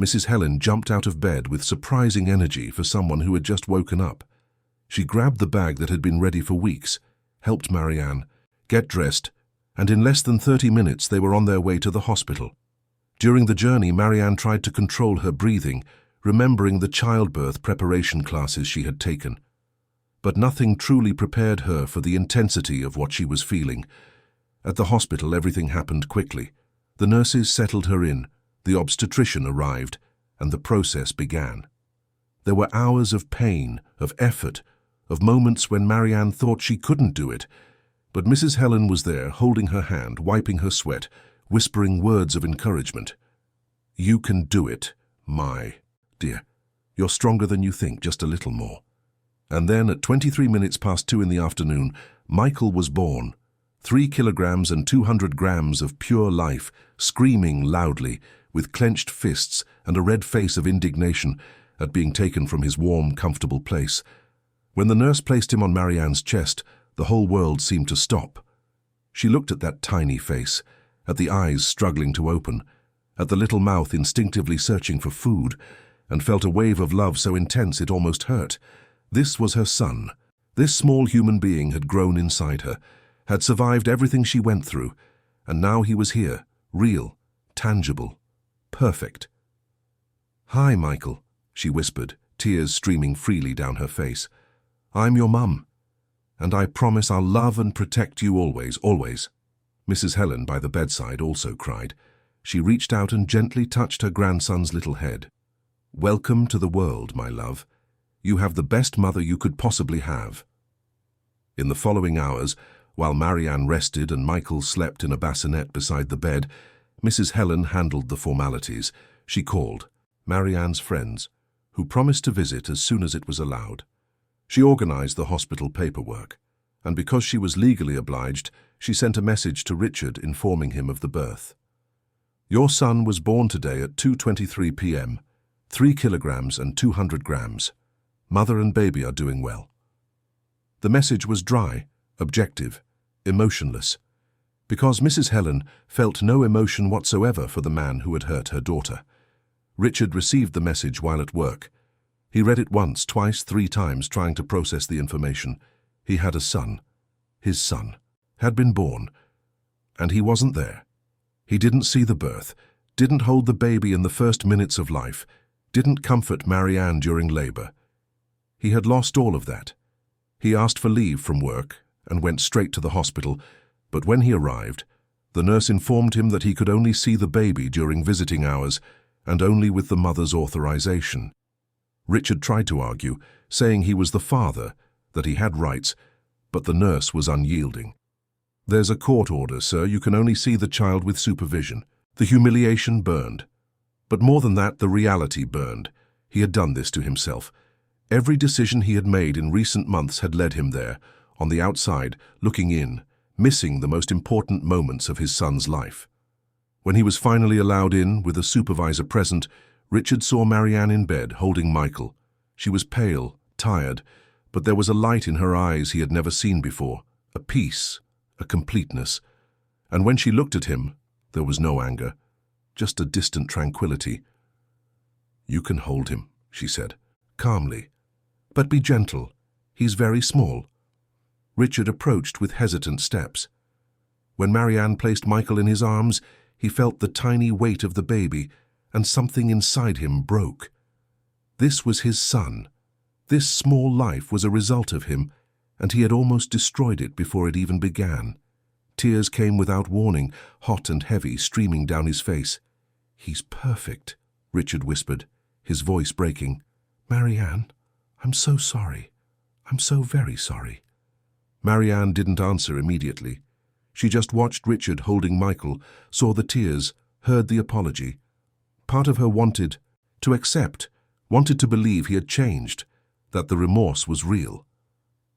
Mrs. Helen jumped out of bed with surprising energy for someone who had just woken up. She grabbed the bag that had been ready for weeks, helped Marianne get dressed, and in less than 30 minutes they were on their way to the hospital. During the journey, Marianne tried to control her breathing, remembering the childbirth preparation classes she had taken. But nothing truly prepared her for the intensity of what she was feeling. At the hospital, everything happened quickly. The nurses settled her in, the obstetrician arrived, and the process began. There were hours of pain, of effort, of moments when Marianne thought she couldn't do it. But Mrs. Helen was there, holding her hand, wiping her sweat, whispering words of encouragement. "You can do it, my dear. You're stronger than you think, just a little more." And then at 23 minutes past 2 in the afternoon, Michael was born. 3 kilograms and 200 grams of pure life, screaming loudly, with clenched fists and a red face of indignation at being taken from his warm, comfortable place. When the nurse placed him on Marianne's chest, the whole world seemed to stop. She looked at that tiny face, at the eyes struggling to open, at the little mouth instinctively searching for food, and felt a wave of love so intense it almost hurt. This was her son. This small human being had grown inside her, had survived everything she went through, and now he was here, real, tangible, perfect. "Hi, Michael," she whispered, tears streaming freely down her face. "I'm your mum, and I promise I'll love and protect you always, always." Mrs. Helen by the bedside also cried. She reached out and gently touched her grandson's little head. "Welcome to the world, my love. You have the best mother you could possibly have." In the following hours, while Marianne rested and Michael slept in a bassinet beside the bed, Mrs. Helen handled the formalities. She called Marianne's friends, who promised to visit as soon as it was allowed. She organized the hospital paperwork, and because she was legally obliged, she sent a message to Richard informing him of the birth. "Your son was born today at 2:23 p.m., 3 kilograms and 200 grams. Mother and baby are doing well." The message was dry, objective, emotionless, because Mrs. Helen felt no emotion whatsoever for the man who had hurt her daughter. Richard received the message while at work. He read it once, twice, 3 times, trying to process the information. He had a son. His son had been born. And he wasn't there. He didn't see the birth, didn't hold the baby in the first minutes of life, didn't comfort Marianne during labor. He had lost all of that. He asked for leave from work and went straight to the hospital, but when he arrived, the nurse informed him that he could only see the baby during visiting hours and only with the mother's authorization. Richard tried to argue, saying he was the father, that he had rights, but the nurse was unyielding. "There's a court order, sir. You can only see the child with supervision." The humiliation burned. But more than that, the reality burned. He had done this to himself. Every decision he had made in recent months had led him there, on the outside, looking in, missing the most important moments of his son's life. When he was finally allowed in, with a supervisor present, Richard saw Marianne in bed, holding Michael. She was pale, tired, but there was a light in her eyes he had never seen before, a peace, a completeness. And when she looked at him, there was no anger, just a distant tranquility. "You can hold him," she said, calmly. "But be gentle. He's very small." Richard approached with hesitant steps. When Marianne placed Michael in his arms, he felt the tiny weight of the baby, and something inside him broke. This was his son. This small life was a result of him, and he had almost destroyed it before it even began. Tears came without warning, hot and heavy, streaming down his face. "He's perfect," Richard whispered, his voice breaking. "Marianne, I'm so sorry. I'm so very sorry." Marianne didn't answer immediately. She just watched Richard holding Michael, saw the tears, heard the apology. Part of her wanted to accept, wanted to believe he had changed, that the remorse was real.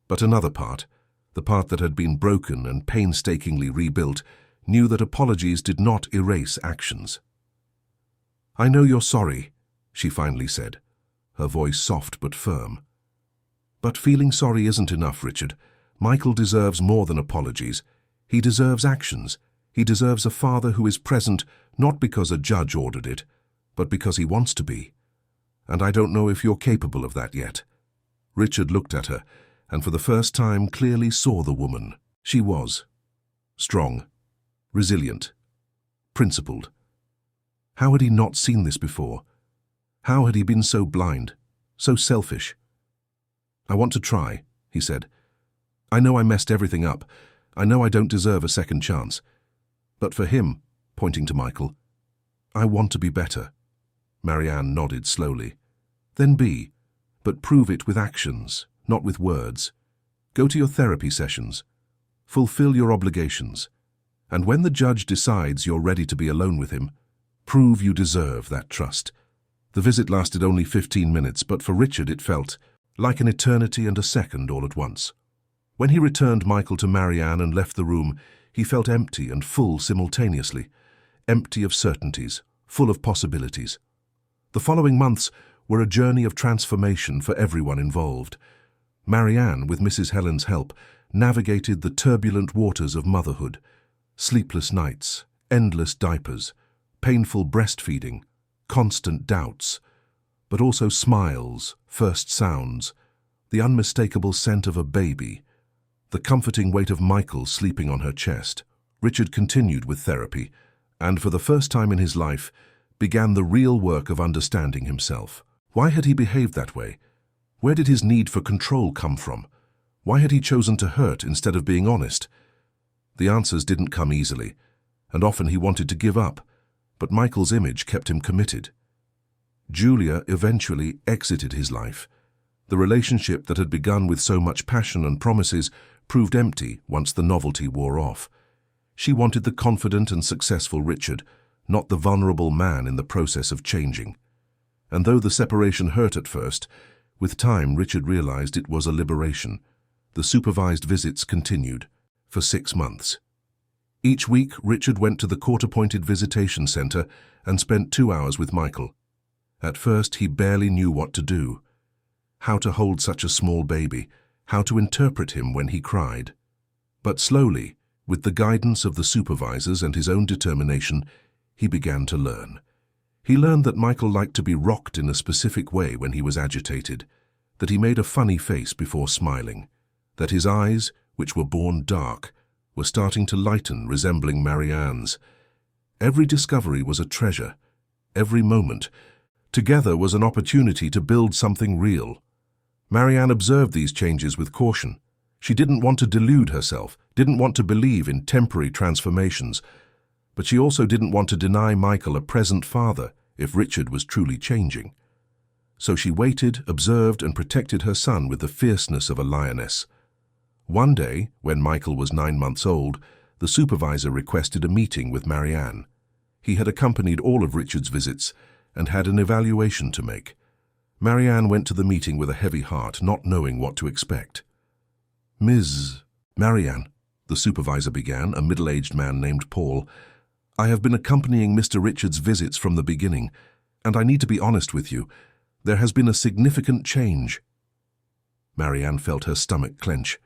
But another part, the part that had been broken and painstakingly rebuilt, knew that apologies did not erase actions. "I know you're sorry," she finally said, her voice soft but firm. "But feeling sorry isn't enough, Richard. Michael deserves more than apologies. He deserves actions. He deserves a father who is present, not because a judge ordered it, but because he wants to be. And I don't know if you're capable of that yet." Richard looked at her, and for the first time clearly saw the woman. She was strong, resilient, principled. How had he not seen this before? How had he been so blind, so selfish? "I want to try," he said. "I know I messed everything up. I know I don't deserve a second chance. But for him," pointing to Michael, "I want to be better." Marianne nodded slowly. "Then be, but prove it with actions, not with words. Go to your therapy sessions. Fulfill your obligations. And when the judge decides you're ready to be alone with him, prove you deserve that trust." The visit lasted only 15 minutes, but for Richard it felt like an eternity and a second all at once. When he returned Michael to Marianne and left the room, he felt empty and full simultaneously, empty of certainties, full of possibilities. The following months were a journey of transformation for everyone involved. Marianne, with Mrs. Helen's help, navigated the turbulent waters of motherhood. Sleepless nights, endless diapers, painful breastfeeding, constant doubts, but also smiles, first sounds, the unmistakable scent of a baby, the comforting weight of Michael sleeping on her chest. Richard continued with therapy, and for the first time in his life, began the real work of understanding himself. Why had he behaved that way? Where did his need for control come from? Why had he chosen to hurt instead of being honest? The answers didn't come easily, and often he wanted to give up, but Michael's image kept him committed. Julia eventually exited his life. The relationship that had begun with so much passion and promises proved empty once the novelty wore off. She wanted the confident and successful Richard, not the vulnerable man in the process of changing. And though the separation hurt at first, with time Richard realized it was a liberation. The supervised visits continued for 6 months. Each week, Richard went to the court-appointed visitation center and spent 2 hours with Michael. At first, he barely knew what to do. How to hold such a small baby, how to interpret him when he cried. But slowly, with the guidance of the supervisors and his own determination, he began to learn. He learned that Michael liked to be rocked in a specific way when he was agitated, that he made a funny face before smiling, that his eyes, which were born dark, were starting to lighten, resembling Marianne's. Every discovery was a treasure. Every moment, together, was an opportunity to build something real. Marianne observed these changes with caution. She didn't want to delude herself, didn't want to believe in temporary transformations, but she also didn't want to deny Michael a present father if Richard was truly changing. So she waited, observed, and protected her son with the fierceness of a lioness. One day, when Michael was 9 months old, the supervisor requested a meeting with Marianne. He had accompanied all of Richard's visits and had an evaluation to make. Marianne went to the meeting with a heavy heart, not knowing what to expect. "Ms. Marianne," the supervisor began, a middle-aged man named Paul, "I have been accompanying Mr. Richard's visits from the beginning, and I need to be honest with you. There has been a significant change." Marianne felt her stomach clench.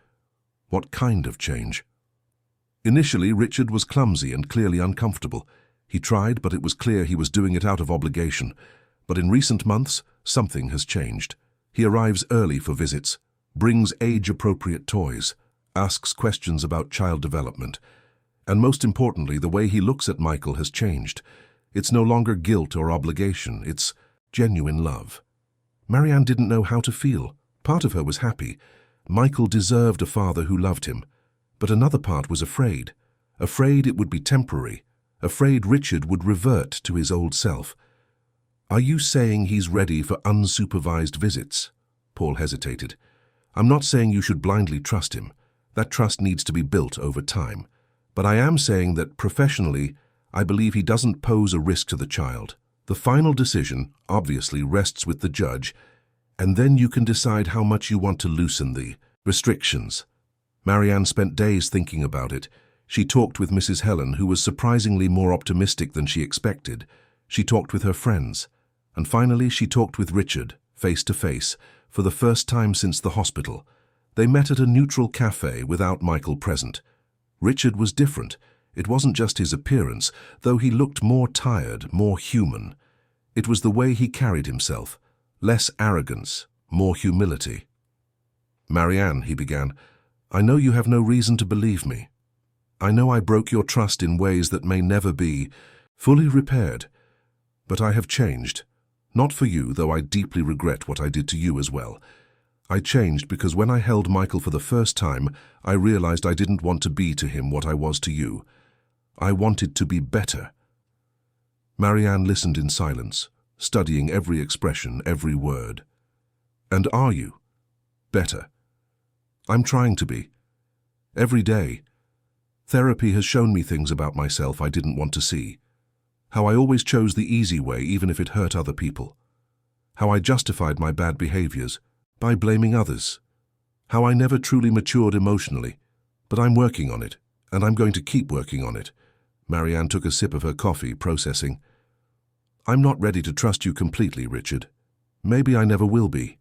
What kind of change? Initially, Richard was clumsy and clearly uncomfortable. He tried, but it was clear he was doing it out of obligation. But in recent months, something has changed. He arrives early for visits, brings age-appropriate toys, asks questions about child development. And most importantly, the way he looks at Michael has changed. It's no longer guilt or obligation, it's genuine love. Marianne didn't know how to feel. Part of her was happy. Michael deserved a father who loved him. But another part was afraid. Afraid it would be temporary. Afraid Richard would revert to his old self. "Are you saying he's ready for unsupervised visits?" Paul hesitated. "I'm not saying you should blindly trust him. That trust needs to be built over time. But I am saying that professionally, I believe he doesn't pose a risk to the child. The final decision, obviously, rests with the judge, and then you can decide how much you want to loosen the restrictions." Marianne spent days thinking about it. She talked with Mrs. Helen, who was surprisingly more optimistic than she expected. She talked with her friends. And finally, she talked with Richard, face to face, for the first time since the hospital. They met at a neutral cafe without Michael present. Richard was different. It wasn't just his appearance, though he looked more tired, more human. It was the way he carried himself. Less arrogance, more humility. "Marianne," he began, "I know you have no reason to believe me. I know I broke your trust in ways that may never be fully repaired. But I have changed. Not for you, though I deeply regret what I did to you as well. I changed because when I held Michael for the first time, I realized I didn't want to be to him what I was to you. I wanted to be better." Marianne listened in silence, studying every expression, every word. "And are you better?" "I'm trying to be. Every day. Therapy has shown me things about myself I didn't want to see. How I always chose the easy way even if it hurt other people. How I justified my bad behaviors by blaming others. How I never truly matured emotionally. But I'm working on it, and I'm going to keep working on it." Marianne took a sip of her coffee, processing. "I'm not ready to trust you completely, Richard. Maybe I never will be.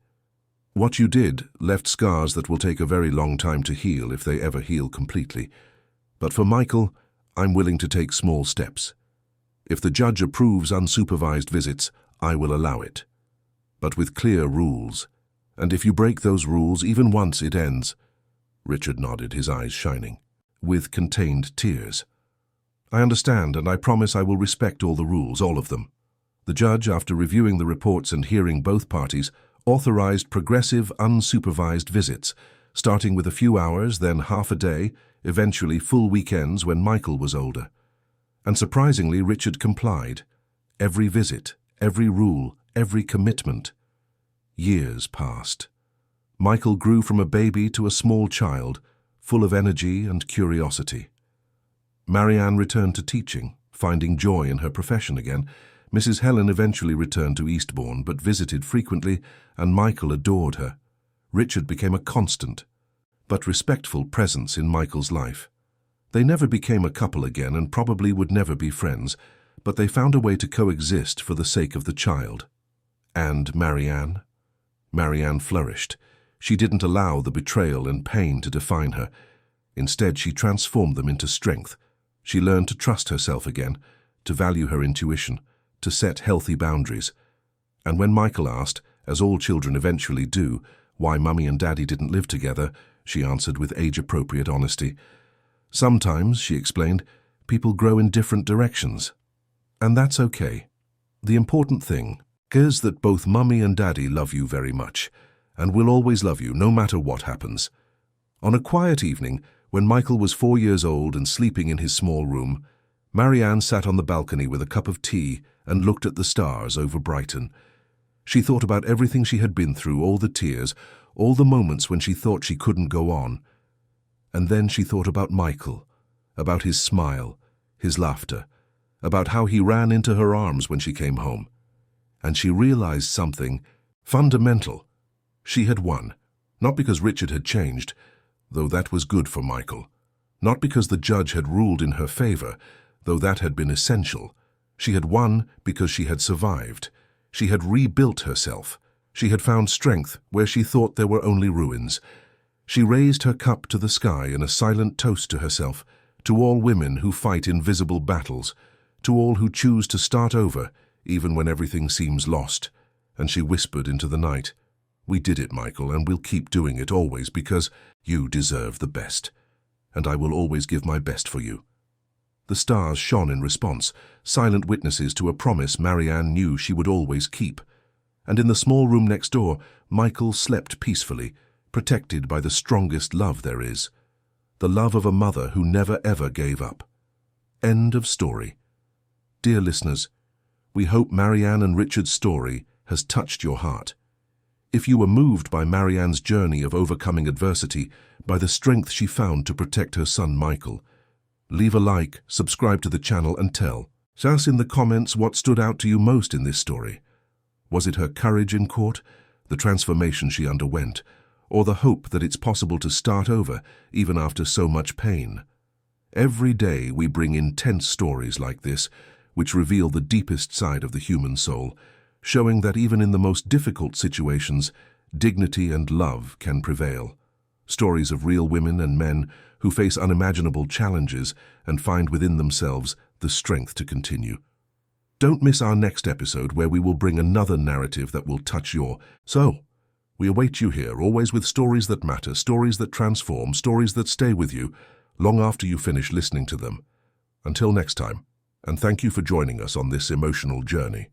What you did left scars that will take a very long time to heal if they ever heal completely. But for Michael, I'm willing to take small steps. If the judge approves unsupervised visits, I will allow it. But with clear rules. And if you break those rules, even once, it ends." Richard nodded, his eyes shining, with contained tears. "I understand, and I promise I will respect all the rules, all of them." The judge, after reviewing the reports and hearing both parties, authorized progressive, unsupervised visits, starting with a few hours, then half a day, eventually full weekends when Michael was older. And surprisingly, Richard complied. Every visit, every rule, every commitment. Years passed. Michael grew from a baby to a small child, full of energy and curiosity. Marianne returned to teaching, finding joy in her profession again. Mrs. Helen eventually returned to Eastbourne, but visited frequently, and Michael adored her. Richard became a constant, but respectful presence in Michael's life. They never became a couple again and probably would never be friends, but they found a way to coexist for the sake of the child. And Marianne? Marianne flourished. She didn't allow the betrayal and pain to define her. Instead, she transformed them into strength. She learned to trust herself again, to value her intuition, to set healthy boundaries. And when Michael asked, as all children eventually do, why Mummy and Daddy didn't live together, she answered with age-appropriate honesty, Sometimes, she explained, people grow in different directions. And that's okay. The important thing is that both Mummy and Daddy love you very much, and will always love you no matter what happens. On a quiet evening, when Michael was 4 years old and sleeping in his small room, Marianne sat on the balcony with a cup of tea and looked at the stars over Brighton. She thought about everything she had been through, all the tears, all the moments when she thought she couldn't go on. And then she thought about Michael, about his smile, his laughter, about how he ran into her arms when she came home. And she realized something fundamental. She had won, not because Richard had changed, though that was good for Michael, not because the judge had ruled in her favor, though that had been essential. She had won because she had survived. She had rebuilt herself. She had found strength where she thought there were only ruins. She raised her cup to the sky in a silent toast to herself, to all women who fight invisible battles, to all who choose to start over, even when everything seems lost. And she whispered into the night, "We did it, Michael, and we'll keep doing it always because you deserve the best. And I will always give my best for you." The stars shone in response, silent witnesses to a promise Marianne knew she would always keep. And in the small room next door, Michael slept peacefully, protected by the strongest love there is, the love of a mother who never ever gave up. End of story. Dear listeners, we hope Marianne and Richard's story has touched your heart. If you were moved by Marianne's journey of overcoming adversity, by the strength she found to protect her son Michael, leave a like, subscribe to the channel and tell us in the comments what stood out to you most in this story. Was it her courage in court, the transformation she underwent, or the hope that it's possible to start over even after so much pain? Every day we bring intense stories like this, which reveal the deepest side of the human soul, showing that even in the most difficult situations, dignity and love can prevail. Stories of real women and men who face unimaginable challenges and find within themselves the strength to continue. Don't miss our next episode where we will bring another narrative that will touch your soul. We await you here, always with stories that matter, stories that transform, stories that stay with you long after you finish listening to them. Until next time, and thank you for joining us on this emotional journey.